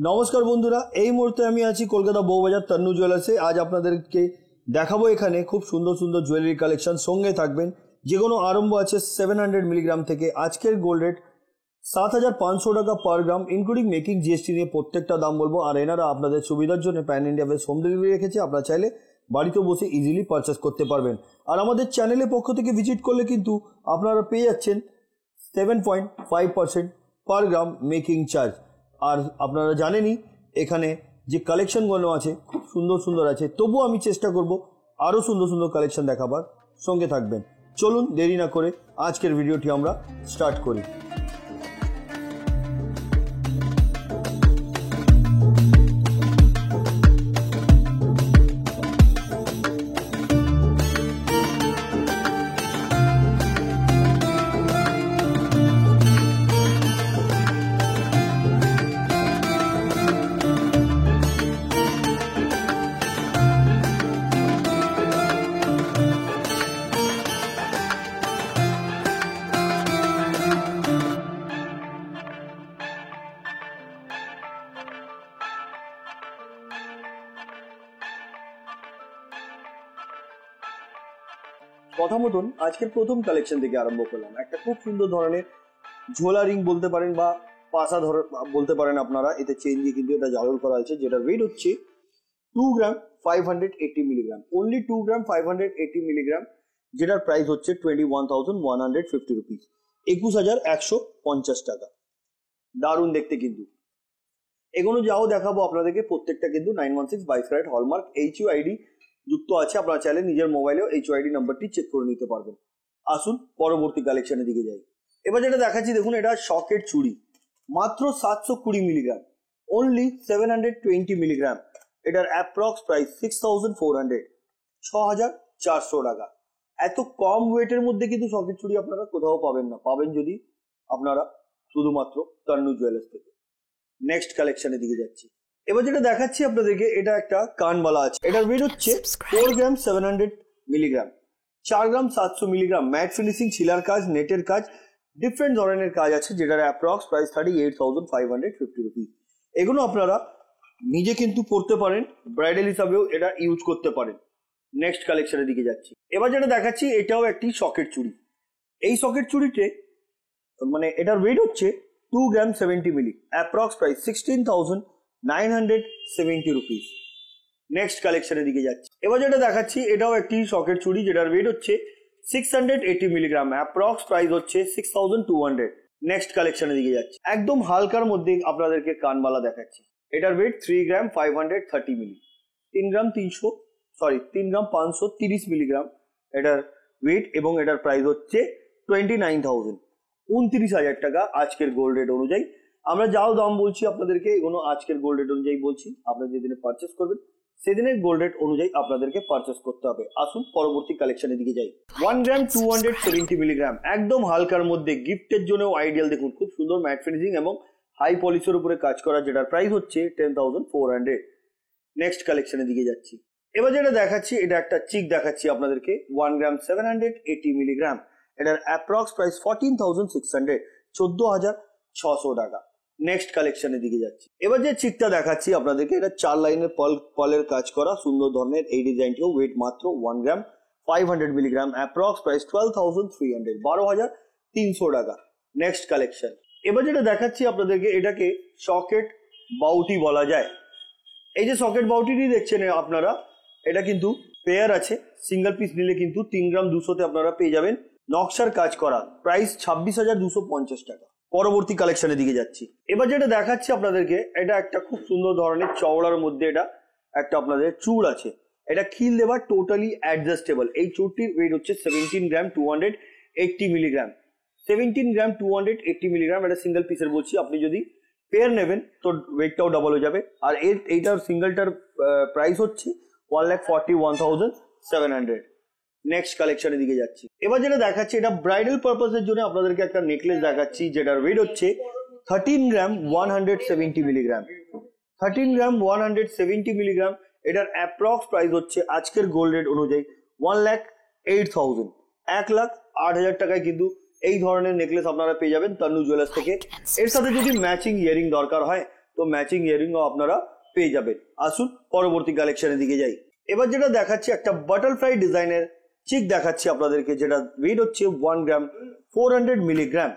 নমস্কার বন্ধুরা, এই মুহূর্তে আমি আছি কলকাতা বউবাজার তন্নু জুয়েলার্সে। আজ আপনাদেরকে দেখাবো এখানে খুব সুন্দর সুন্দর জুয়েলারি কালেকশন। সঙ্গে থাকবেন। যে কোনো আরম্ভ আছে 700 মিলিগ্রাম থেকে। আজকের গোল্ড রেট 7,500 টাকা পার গ্রাম, ইনক্লুডিং মেকিং জিএসটি নিয়ে প্রত্যেকটা দাম বলবো। আর এনারা আপনাদের সুবিধার জন্য pan India base home delivery রেখেছে। আপনারা চাইলে বাড়িতে বসে ইজিলি পারচেস করতে পারবেন। আর আমাদের চ্যানেলের পক্ষ থেকে ভিজিট করলে কিন্তু আপনারা পেয়ে যাচ্ছেন 7.5% পার গ্রাম মেকিং চার্জ। আর আপনারা জানেনই এখানে যে কালেকশনগুলো আছে খুব সুন্দর সুন্দর আছে, তবুও আমি চেষ্টা করব আরও সুন্দর সুন্দর কালেকশন দেখাবার। সঙ্গে থাকবেন। চলুন দেরি না করে আজকের ভিডিওটি আমরা স্টার্ট করি। কথা মতন আজকের প্রথম কালেকশন থেকে আরম্ভ করলাম। একটা খুব সুন্দর ধরনের ঝোলা রিং বলতে পারেন বা পাশা বলতে পারেন আপনারা। এতে চেন দিয়ে কিন্তু এটা জারল করা হয়েছে, যেটা ওয়েট হচ্ছে 2 গ্রাম 580 মিলিগ্রাম। অনলি 2 গ্রাম 580 মিলিগ্রাম, যেটার প্রাইস হচ্ছে 21,150 রুপিস, 21,150 টাকা। দারুণ দেখতে কিন্তু। এগুলো যাও দেখাবো আপনাদেরকে প্রত্যেকটা কিন্তু 916 22 ক্যারেট হলমার্ক HUID যুক্ত আছে। আপনারা চাইলে নিজের মোবাইলেও HUID নাম্বারটি চেক করে নিতে পারবেন। আসুন পরবর্তী কালেকশনের দিকে যাই। এবার যেটা দেখাচ্ছি দেখুন, এটা শকের চুড়ি, মাত্র 720 মিলিগ্রাম, অনলি 720 মিলিগ্রাম। এটার অ্যাপ্রক্স প্রাইস 6,400, 6,400 টাকা। এত কম ওয়েটের মধ্যে কিন্তু শকের চুড়ি আপনারা কোথাও পাবেন না, পাবেন যদি আপনারা শুধুমাত্র তন্নু জুয়েলার্স থেকে। নেক্সট কালেকশনের দিকে যাচ্ছি। এবার যেটা দেখাচ্ছি আপনাদেরকে, এটা একটা কানবালা আছে। এটার ওয়েট হচ্ছে 4 গ্রাম 700 মিলিগ্রাম, 4 গ্রাম 700 মিলিগ্রাম। ম্যাট ফিনিশিং, ছিলার কাজ, নেটের কাজ, ডিফারেন্ট ধরনের কাজ আছে, যেটার অ্যাপ্রক্স প্রাইস 38,550 রুপিস। এগুলো আপনারা নিজে কিন্তু পড়তে পারেন, ব্রাইডাল হিসাবেও এটা ইউজ করতে পারেন। নেক্সট কালেকশনের দিকে যাচ্ছি। এবার যেটা দেখাচ্ছি, এটাও একটি সকেট চুড়ি। এই সকেট চুড়িতে মানে এটার ওয়েট হচ্ছে 2 গ্রাম 70 মিলি, অ্যাপ্রক্স প্রাইস 16,970 রুপিস। নেক্সট কালেকশনের দিকে যাচ্ছি। এবার যেটা দেখাচ্ছি, এটাও একটি সকেট চুড়ি, যেটার ওয়েট হচ্ছে 680 মিলিগ্রাম, অ্যাপ্রক্স প্রাইস হচ্ছে 6,200। নেক্সট কালেকশনের দিকে যাচ্ছি। একদম হালকার মধ্যে আপনাদেরকে কানবালা দেখাচ্ছি। এটার ওয়েট 3 গ্রাম 530 মিলি, 3 গ্রাম 530 মিলিগ্রাম এটার ওয়েট, এবং এটার প্রাইস হচ্ছে 29,000, 29,000 টাকা আজকের গোল্ড রেট অনুযায়ী। আমরা যাও দাম বলছি আপনাদেরকে, এগুলো আজকের গোল্ড রেট অনুযায়ী বলছি। আপনারা যেদিনে পারচেস করবেন সেদিনের গোল্ড রেট অনুযায়ী আপনাদেরকে পারচেস করতে হবে। আসুন পরবর্তী কালেকশনের দিকে যাই। 1 গ্রাম 270 মিলিগ্রাম, একদম হালকার মধ্যে, গিফটের জন্য আইডিয়াল। দেখুন খুব সুন্দর ম্যাট ফিনিশিং এবং হাই পলিশের উপরে কাজ করা, যেটার প্রাইস হচ্ছে 10,400। নেক্সট কালেকশনের দিকে যাচ্ছি। এবার যেটা দেখাচ্ছি, এটা একটা চিক দেখাচ্ছি আপনাদেরকে, 1 গ্রাম 780 মিলিগ্রাম। এটার অ্যাপ্রক্স প্রাইস 14,600, 14,600 টাকা। নেক্সট কালেকশনের দিকে যাচ্ছি। এবার যে চিকটা দেখাচ্ছি আপনাদেরকে, এটা 4 লাইনের পলের কাজ করা সুন্দর ধরনের। এই ডিজাইনটিও ওয়েট মাত্র 1 গ্রাম 500 মিলিগ্রাম, অ্যাপ্রক্স প্রাইস 12,300, 12,300 টাকা। Next collection. এবার যেটা দেখাচ্ছি আপনাদেরকে, এটাকে সকেট বাউটি বলা যায়। এই যে সকেট বাউটিটি দেখছেন আপনারা, এটা কিন্তু পেয়ার আছে। সিঙ্গেল পিস নিলে কিন্তু 3 গ্রাম 200তে আপনারা পেয়ে যাবেন, নকশার কাজ করা। প্রাইস 26,250 টাকা। পরবর্তী কালেকশনের দিকে যাচ্ছি। এবার যেটা দেখাচ্ছি আপনাদেরকে, এটা একটা খুব সুন্দর ধরনের চওড়ার মধ্যে এটা একটা আপনাদের চূড় আছে। এটা খিল দেওয়া, টোটালি অ্যাডজাস্টেবল। এই চূড়টির ওয়েট হচ্ছে 17 গ্রাম 280 মিলিগ্রাম, 17 গ্রাম 280 মিলিগ্রাম। এটা সিঙ্গেল পিসের বলছি, আপনি যদি পেয়ার নেবেন তো ওয়েটটাও ডাবল হয়ে যাবে। আর এইটার সিঙ্গেলটার প্রাইস হচ্ছে 1,41,700। নেক্সট কালেকশনের দিকে যাচ্ছি। এবার যেটা দেখাচ্ছি, এটা ব্রাইডাল পারপাসের জন্য আপনাদেরকে একটা নেকলেস দেখাচ্ছি, যেটার ওয়েট হচ্ছে 13 গ্রাম 170 মিলিগ্রাম, 13 গ্রাম 170 মিলিগ্রাম। এটার অ্যাপ্রক্স প্রাইস হচ্ছে আজকের গোল্ড রেট অনুযায়ী 1,08,000, 1,08,000 টাকায় কিন্তু এই ধরনের নেকলেস আপনারা পেয়ে যাবেন তন্নু জুয়েলার্স থেকে। এর সাথে যদি ম্যাচিং ইয়ারিং দরকার হয় তো ম্যাচিং ইয়ারিংও আপনারা পেয়ে যাবেন। আসুন পরবর্তী কালেকশনের দিকে যাই। এবার যেটা দেখাচ্ছি একটা বাটারফ্লাই ডিজাইনের চিক দেখাচ্ছি আপনাদেরকে, যেটা ওয়েট হচ্ছে 1 গ্রাম 400 মিলিগ্রাম।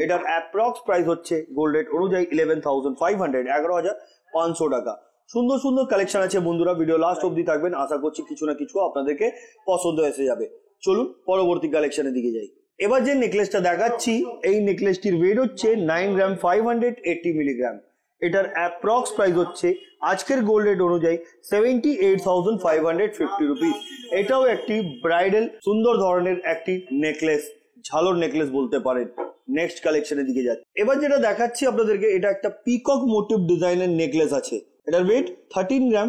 এটার অ্যাপ্রক্স প্রাইস হচ্ছে গোল্ড রেট অনুযায়ী 11,500, 11,500 টাকা। সুন্দর সুন্দর কালেকশন আছে বন্ধুরা, ভিডিও লাস্ট অবধি থাকবেন, আশা করছি কিছু না কিছু আপনাদেরকে পছন্দ এসে যাবে। চলুন পরবর্তী কালেকশনের দিকে যাই। এবার যে নেকলেসটা দেখাচ্ছি এই নেকলেসটির ওয়েট হচ্ছে 9 গ্রাম 580 মিলিগ্রাম। এটার অ্যাপ্রক্স প্রাইস হচ্ছে আজকের গোল্ড রেট অনুযায়ী 78,550 রুপিস। এটাও একটি ব্রাইডাল সুন্দর ধরনের একটি নেকলেস, ঝালর নেকলেস বলতে পারেন। নেক্সট কালেকশনের দিকে যাচ্ছে। এবার যেটা দেখাচ্ছি আপনাদেরকে, এটা একটা পিকক মোটিভ ডিজাইনের নেকলেস আছে। এটার ওয়েট 13 গ্রাম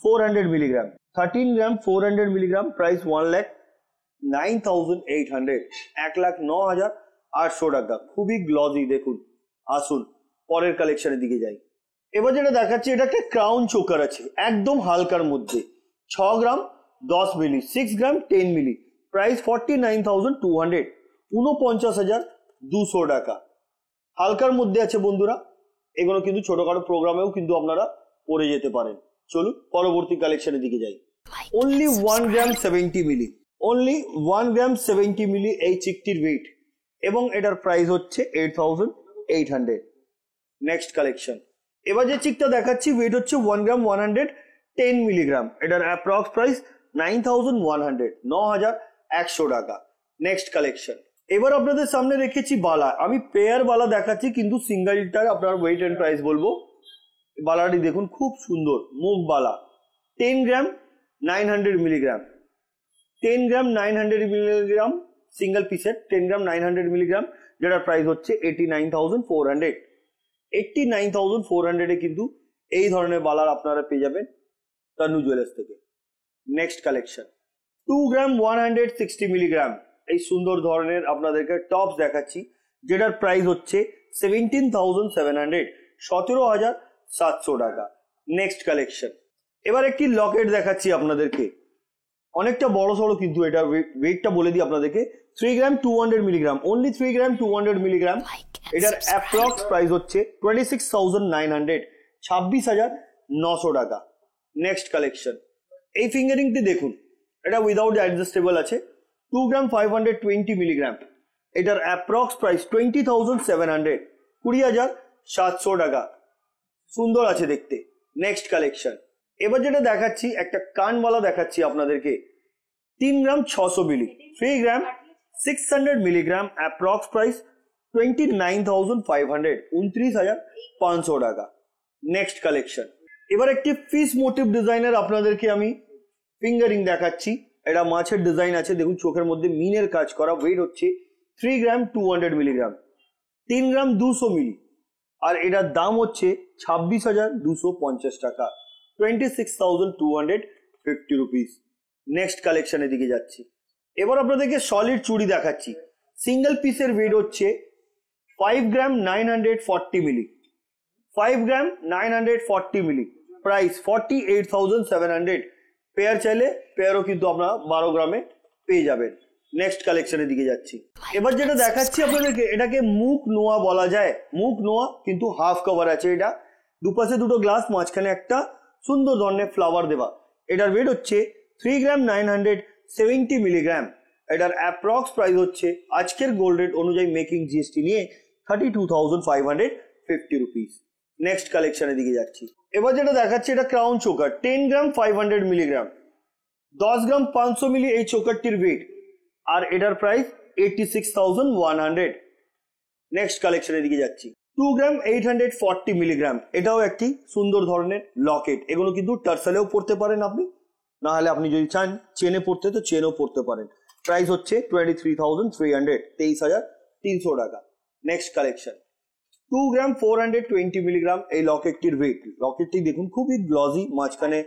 400 মিলিগ্রাম। 13 গ্রাম 400 মিলিগ্রাম, প্রাইস 1,09,800, 1,09,800 টাকা। খুবই গ্লজি দেখুন। আসুন পরের কালেকশনের দিকে যাই। এবার যেটা দেখাচ্ছি এটা একটা ক্রাউন চোকার আছে, একদম হালকার মধ্যে, 6 গ্রাম 10 মিলি, 6 গ্রাম 10 মিলি, প্রাইস 49,200, 49,200 টাকা। হালকার মধ্যে আছে বন্ধুরা, এগুলো কিন্তু ছোটখাটো প্রোগ্রামেও কিন্তু আপনারা পরে যেতে পারেন। চলুন পরবর্তী কালেকশনের দিকে যাই। অনলি 1 গ্রাম 70 মিলি, অনলি 1 গ্রাম 70 মিলি এই চিকটির ওয়েট, এবং এটার প্রাইস হচ্ছে 8,800। Next collection. এবার যে চিকটা দেখাচ্ছি ওয়েট হচ্ছে 1 গ্রাম 110 মিলিগ্রাম। এটার অ্যাপ্রক্স প্রাইস 9,100, 9,100 টাকা। Next collection. এবার আপনাদের সামনে রেখেছি বালা, আমি পেয়ার বালা দেখাচ্ছি কিন্তু সিঙ্গেলটার আপনার ওয়েট এন্ড প্রাইস বলবো। বালাটি দেখুন খুব সুন্দর, মুখ বালা, 10 গ্রাম 900 মিলিগ্রাম, 10 গ্রাম 900 মিলিগ্রাম সিঙ্গেল পিসের, 10 গ্রাম 900 মিলিগ্রাম, যেটার প্রাইস হচ্ছে 89,400। 89,400 কিন্তু এই ধরনের বালার আপনারা পেয়ে যাবেন তনু জুয়েলার্স থেকে। Next collection. 2 গ্রাম 160 মিলিগ্রাম এই সুন্দর ধরনের আপনাদেরকে টপস দেখাচ্ছি, যেটার প্রাইস হচ্ছে 17,700, 17,700 টাকা। Next collection. এবার একটি লকেট দেখাচ্ছি আপনাদেরকে, অনেকটা বড় সড়ো কিন্তু এটা ওয়েটটা বলে দিই আপনাদেরকে, 3 গ্রাম 200 মিলিগ্রাম, অনলি 3 গ্রাম 200 মিলিগ্রাম। এটার অ্যাপ্রক্স প্রাইস হচ্ছে 26,900, 26,900 টাকা। Next collection. এই ফিঙ্গারিংটি দেখুন, এটা উইদাউট অ্যাডজাস্টেবল আছে, 2 গ্রাম 520 মিলিগ্রাম। এটার অ্যাপ্রক্স প্রাইস 20,700, 20,700 টাকা। সুন্দর আছে দেখতে। Next collection. এবার যেটা দেখাচ্ছি একটা কানওয়ালা দেখাচ্ছি আপনাদেরকে, 3 গ্রাম 600 মিলি, 3 গ্রাম 600 মিলিগ্রাম, অ্যাপ্রক্স প্রাইস 29,500, 29,500 টাকা। Next collection. এবার একটি ফিশ মোটিভ ডিজাইনের আপনাদেরকে আমি ফিঙ্গারিং দেখাচ্ছি, এটা মাছের ডিজাইন আছে, দেখুন চোখের মধ্যে মিনের কাজ করা, ওয়েট হচ্ছে 3 গ্রাম 200 মিলিগ্রাম, 3 গ্রাম 200 মিলি, আর এটার দাম হচ্ছে 26,250 টাকা, 26,250 রুপিস। নেক্সট কালেকশনের দিকে যাচ্ছি। এবার আপনাদেরকে সলিড চুড়ি দেখাচ্ছি, সিঙ্গেল পিসের ওয়েট হচ্ছে 5 গ্রাম 940 মিলি, 5 গ্রাম 940 মিলি, প্রাইস 48,700। পেয়ার চাইলে পেয়ারও কিন্তু আপনারা 12 গ্রামে পেয়ে যাবেন। নেক্সট কালেকশনের দিকে যাচ্ছি। এবার যেটা দেখাচ্ছি আপনাদেরকে, এটাকে মুখ নোয়া বলা যায়, মুখ নোয়া কিন্তু হাফ কভার আছে, এটা দুপাশে দুটো গ্লাস, মাঝখানে একটা সুন্দর ধরনের ফ্লাওয়ার দেওয়া। এটার ওয়েট হচ্ছে 3 গ্রাম 970 মিলিগ্রাম। এটার অ্যাপ্রক্স প্রাইস হচ্ছে আজকের গোল্ড রেট অনুযায়ী মেকিং জিএসটি নিয়ে 32,550 রুপিস। নেক্সট কালেকশনের দিকে যাচ্ছি। এবার যেটা দেখাচ্ছি এটা ক্রাউন চোকার, 10 গ্রাম 500 মিলিগ্রাম, 10 গ্রাম 500 মিলি এই চোকারটির ওয়েট, আর এটার প্রাইস 86,100। নেক্সট কালেকশনের দিকে যাচ্ছি। 2 গ্রাম 840 মিলিগ্রাম, এটাও একটি সুন্দর ধরনের লকেট, এগুলো কিন্তু টার্সালেও পড়তে পারেন আপনি, না হলে আপনি যদি চান চেনে পড়তে তো চেনও পড়তে পারেন। প্রাইস হচ্ছে 23,300, 23,300 টাকা। Next collection. 2 গ্রাম 420 মিলিগ্রাম এই লকেটটির ওয়েট। লকেটটি দেখুন খুবই গ্লজি, মাঝখানে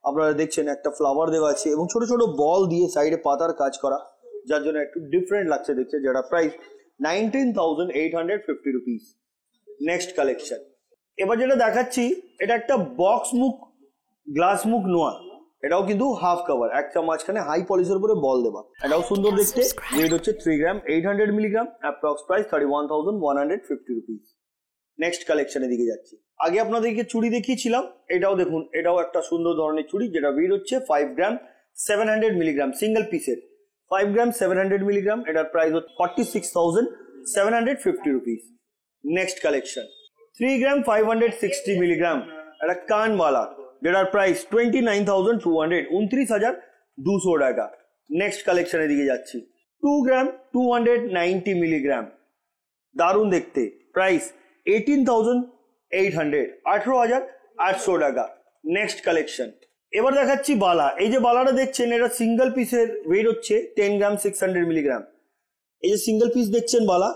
আপনারা দেখছেন একটা ফ্লাওয়ার দেওয়া আছে এবং ছোট ছোট বল দিয়ে সাইডে পাতার কাজ করা, যার জন্য একটু ডিফারেন্ট লাগছে দেখতে, যেটা প্রাইস 19,850 রুপিস। Next collection. এবার যেটা দেখাচ্ছি এটা একটা বক্স মুখ গ্লাস মুখ নোয়া, এটাও কিন্তু হাফ কভার, একটা মাঝখানে হাই পলিশের উপরে বল দেওয়া, এটাও সুন্দর দেখতে। ওয়েট হচ্ছে 3 গ্রাম 800 milligram, approx price 31,150 rupees. Next কালেকশনের দিকে যাচ্ছি। আগে আপনাদেরকে চুড়ি দেখিয়েছিলাম, এটাও দেখুন, এটাও একটা সুন্দর ধরনের চুড়ি যেটা ওয়েট হচ্ছে 5 গ্রাম 700 মিলিগ্রাম সিঙ্গেল পিসের। 5 গ্রাম 700 মিলিগ্রাম, এটার প্রাইস হচ্ছে 46,750 রুপিস। নেক্সট কালেকশন 3 গ্রাম 560 মিলিগ্রাম, একটা কানবালা যেটার প্রাইস 29,200, 29,200 টাকা। নেক্সট কালেকশনের দিকে যাচ্ছি। 2 গ্রাম 290 মিলিগ্রাম, দারুণ দেখতে, প্রাইস 18,800, 18,800 টাকা। Next collection. এবার দেখাচ্ছি বালা। এই যে বালাটা দেখছেন, এটা সিঙ্গেল পিসের ওয়েট হচ্ছে 10 গ্রাম 600 মিলিগ্রাম। এই যে সিঙ্গেল পিস দেখছেন বালা,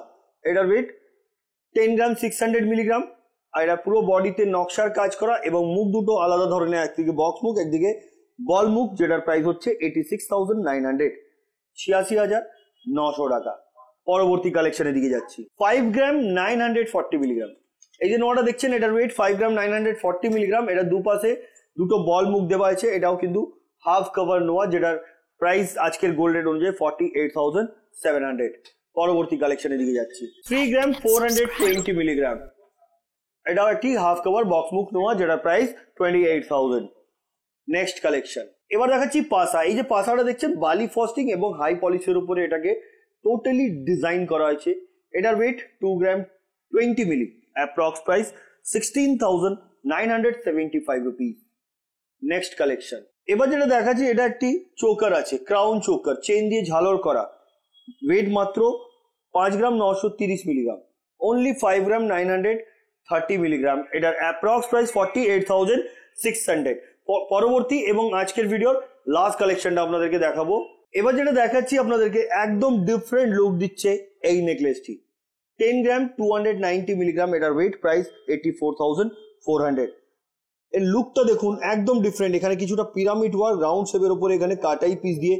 এটার ওয়েট 10 গ্রাম 600 মিলিগ্রাম। আর এটা পুরো বডিতে নকশার কাজ করা এবং মুখ দুটো আলাদা ধরনের, একদিকে বক্স মুখ একদিকে বল মুখ, যেটার প্রাইস হচ্ছে 86,900, 86,900 টাকা। পরবর্তী কালেকশনের দিকে যাচ্ছি। 5 গ্রাম 940 মিলিগ্রাম, এই যে নোয়াটা দেখছেন, এটার ওয়েট 5 গ্রাম 940 মিলিগ্রাম। এটা দুপাশে দুটো বল মুখ দেওয়া আছে। এটাও কিন্তু হাফ কভার নোয়া, যেটার প্রাইস আজকের গোল্ড রেট অনুযায়ী 48,700। পরবর্তী কালেকশনের দিকে যাচ্ছি। 3 গ্রাম 420 মিলিগ্রাম, এটাও একটি হাফ কভার বক্স মুখ নোয়া, যেটার প্রাইস 28,000। Next collection. এবার দেখাচ্ছি পাসা। এই যে পাসাটা দেখছেন, বালি ফ্রস্টিং এবং হাই পলিশের উপরে এটাকে টোটালি ডিজাইন করা হয়েছে। এটার weight 2 gram 20 milli, approx price 16,975 rupees. Next collection. এবার যেটা দেখাচ্ছি, এটা একটি চোকার আছে, ক্রাউন চোকার, চেন দিয়ে ঝালর করা, ওয়েট মাত্র 5 গ্রাম 930 মিলিগ্রাম, অনলি 5 গ্রাম 930 মিলিগ্রাম। এটার অ্যাপ্রক্স প্রাইস 48,600। পরবর্তী এবং আজকের ভিডিওর লাস্ট কালেকশনটা আপনাদেরকে দেখাবো। এবার যেটা দেখাচ্ছি আপনাদেরকে, একদম ডিফারেন্ট লুক দিচ্ছে এই নেকলেসটি। 10 গ্রাম 290 মিলিগ্রাম, এটার ওয়েট, প্রাইস 84,400। এর লুকটা দেখুন, একদম ডিফারেন্ট। এখানে কিছুটা পিরামিড ওয়ার্ক, রাউন্ড শেপের উপরে এখানে কাটাই পিস দিয়ে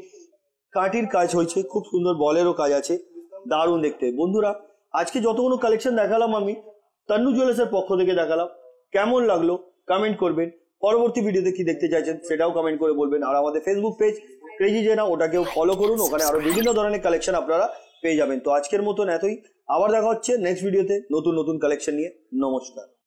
কাটির কাজ হয়েছে, খুব সুন্দর বলেরও কাজ আছে, দারুণ দেখতে। বন্ধুরা, আজকে যতগুলো কালেকশন দেখালাম আমি তন্নু জুয়েলার্সের পক্ষ থেকে দেখালাম, কেমন লাগলো কমেন্ট করবেন। পরবর্তী ভিডিওতে কি দেখতে চাইছেন সেটাও কমেন্ট করে বলবেন। আর আমাদের ফেসবুক পেজ ক্রেজি জেনা, ওটাকেও ফলো করুন, ওখানে আরো বিভিন্ন ধরনের কালেকশন আপনারা পেয়ে যাবেন। তো আজকের মতন এতই, আবার দেখা হচ্ছে নেক্সট ভিডিওতে নতুন নতুন কালেকশন নিয়ে। নমস্কার।